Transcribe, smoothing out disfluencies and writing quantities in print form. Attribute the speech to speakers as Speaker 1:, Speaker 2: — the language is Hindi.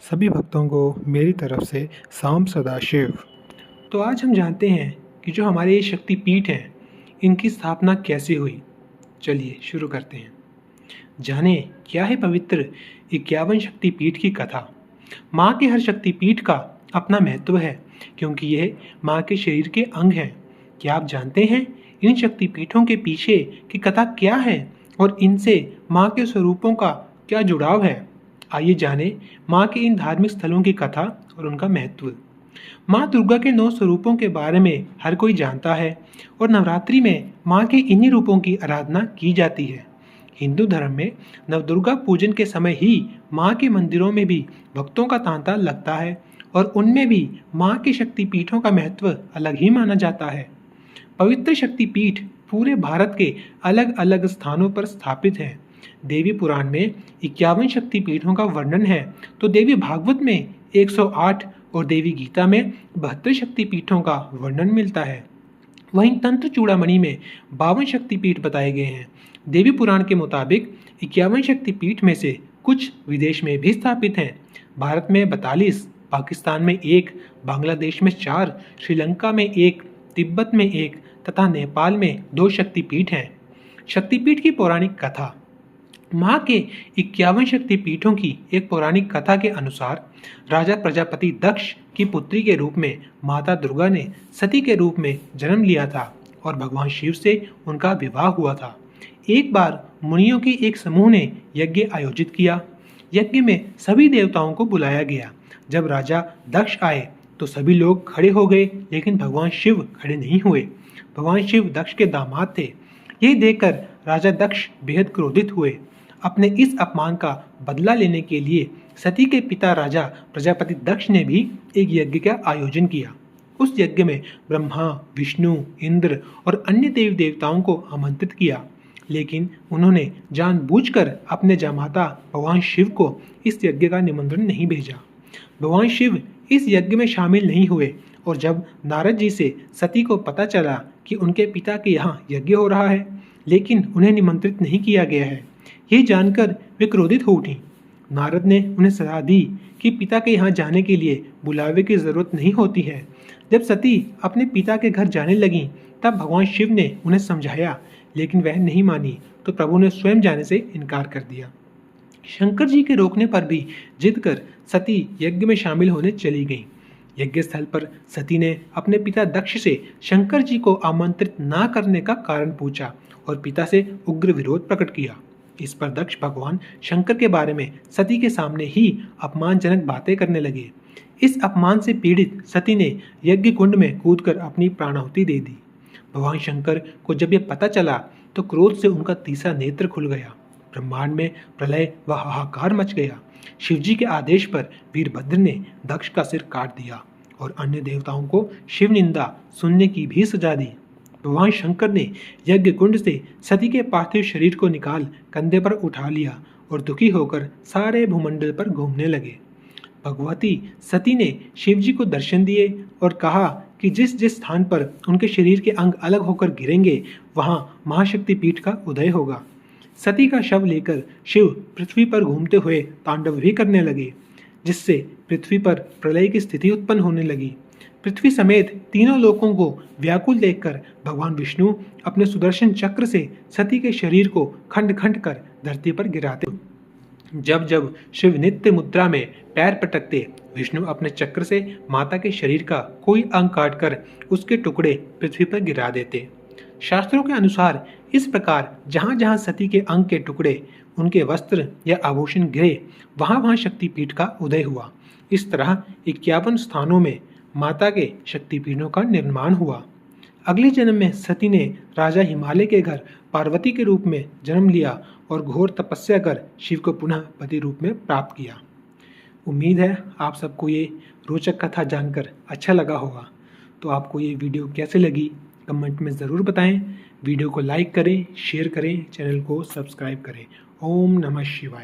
Speaker 1: सभी भक्तों को मेरी तरफ से साम सदाशिव। तो आज हम जानते हैं कि जो हमारे ये शक्तिपीठ हैं इनकी स्थापना कैसे हुई। चलिए शुरू करते हैं। जाने क्या है पवित्र 51 शक्तिपीठ की कथा। माँ के हर शक्तिपीठ का अपना महत्व है क्योंकि यह माँ के शरीर के अंग हैं। क्या आप जानते हैं इन शक्तिपीठों के पीछे की कथा क्या है और इनसे माँ के स्वरूपों का क्या जुड़ाव है? आइए जाने माँ के इन धार्मिक स्थलों की कथा और उनका महत्व। माँ दुर्गा के 9 स्वरूपों के बारे में हर कोई जानता है और नवरात्रि में माँ के इन्हीं रूपों की आराधना की जाती है। हिंदू धर्म में नवदुर्गा पूजन के समय ही माँ के मंदिरों में भी भक्तों का तांता लगता है और उनमें भी माँ के शक्तिपीठों का महत्व अलग ही माना जाता है। पवित्र शक्तिपीठ पूरे भारत के अलग अलग स्थानों पर स्थापित हैं। देवी पुराण में 51 शक्तिपीठों का वर्णन है तो देवी भागवत में 108 और देवी गीता में 72 शक्तिपीठों का वर्णन मिलता है। वहीं तंत्र चूड़ामणि में 52 शक्तिपीठ बताए गए हैं। देवी पुराण के मुताबिक 51 शक्तिपीठ में से कुछ विदेश में भी स्थापित हैं। भारत में 42, पाकिस्तान में 1, बांग्लादेश में 4, श्रीलंका में 1, तिब्बत में 1 तथा नेपाल में 2 शक्तिपीठ हैं। शक्तिपीठ की पौराणिक कथा। माँ के 51 शक्तिपीठों की एक पौराणिक कथा के अनुसार राजा प्रजापति दक्ष की पुत्री के रूप में माता दुर्गा ने सती के रूप में जन्म लिया था और भगवान शिव से उनका विवाह हुआ था। एक बार मुनियों के एक समूह ने यज्ञ आयोजित किया। यज्ञ में सभी देवताओं को बुलाया गया। जब राजा दक्ष आए तो सभी लोग खड़े हो गए लेकिन भगवान शिव खड़े नहीं हुए। भगवान शिव दक्ष के दामाद थे। यह देखकर राजा दक्ष बेहद क्रोधित हुए। अपने इस अपमान का बदला लेने के लिए सती के पिता राजा प्रजापति दक्ष ने भी एक यज्ञ का आयोजन किया। उस यज्ञ में ब्रह्मा, विष्णु, इंद्र और अन्य देवी देवताओं को आमंत्रित किया, लेकिन उन्होंने जानबूझकर अपने जामाता भगवान शिव को इस यज्ञ का निमंत्रण नहीं भेजा। भगवान शिव इस यज्ञ में शामिल नहीं हुए और जब नारद जी से सती को पता चला कि उनके पिता के यहाँ यज्ञ हो रहा है लेकिन उन्हें निमंत्रित नहीं किया गया है, ये जानकर वे क्रोधित हो उठी। नारद ने उन्हें सलाह दी कि पिता के यहाँ जाने के लिए बुलावे की जरूरत नहीं होती है। जब सती अपने पिता के घर जाने लगी तब भगवान शिव ने उन्हें समझाया लेकिन वह नहीं मानी तो प्रभु ने स्वयं जाने से इनकार कर दिया। शंकर जी के रोकने पर भी जिद कर सती यज्ञ में शामिल होने चली गई। यज्ञ स्थल पर सती ने अपने पिता दक्ष से शंकर जी को आमंत्रित ना करने का कारण पूछा और पिता से उग्र विरोध प्रकट किया। इस पर दक्ष भगवान शंकर के बारे में सती के सामने ही अपमानजनक बातें करने लगे। इस अपमान से पीड़ित सती ने यज्ञ कुंड में कूदकर अपनी प्राणाहुति दे दी। भगवान शंकर को जब यह पता चला तो क्रोध से उनका तीसरा नेत्र खुल गया। ब्रह्मांड में प्रलय व हाहाकार मच गया। शिवजी के आदेश पर वीरभद्र ने दक्ष का सिर काट दिया और अन्य देवताओं को शिव निंदा सुनने की भी सजा दी। भगवान शंकर ने यज्ञ कुंड से सती के पार्थिव शरीर को निकाल कंधे पर उठा लिया और दुखी होकर सारे भूमंडल पर घूमने लगे। भगवती सती ने शिवजी को दर्शन दिए और कहा कि जिस जिस स्थान पर उनके शरीर के अंग अलग होकर गिरेंगे वहां महाशक्ति पीठ का उदय होगा। सती का शव लेकर शिव पृथ्वी पर घूमते हुए तांडव भी करने लगे, जिससे पृथ्वी पर प्रलय की स्थिति उत्पन्न होने लगी। पृथ्वी समेत तीनों लोकों को व्याकुल देखकर भगवान विष्णु अपने सुदर्शन चक्र से सती के शरीर को खंड खंड कर धरती पर गिराते। जब जब शिव नित्य मुद्रा में पैर पटकते, विष्णु अपने चक्र से माता के शरीर का कोई अंग काटकर उसके टुकड़े पृथ्वी पर गिरा देते। शास्त्रों के अनुसार इस प्रकार जहाँ जहाँ सती के अंग के टुकड़े, उनके वस्त्र या आभूषण गिरे वहाँ वहाँ शक्तिपीठ का उदय हुआ। इस तरह 51 स्थानों में माता के शक्तिपीठों का निर्माण हुआ। अगले जन्म में सती ने राजा हिमालय के घर पार्वती के रूप में जन्म लिया और घोर तपस्या कर शिव को पुनः पति रूप में प्राप्त किया। उम्मीद है आप सबको ये रोचक कथा जानकर अच्छा लगा होगा। तो आपको ये वीडियो कैसे लगी कमेंट में ज़रूर बताएं। वीडियो को लाइक करें, शेयर करें, चैनल को सब्सक्राइब करें। ओम नमः शिवाय।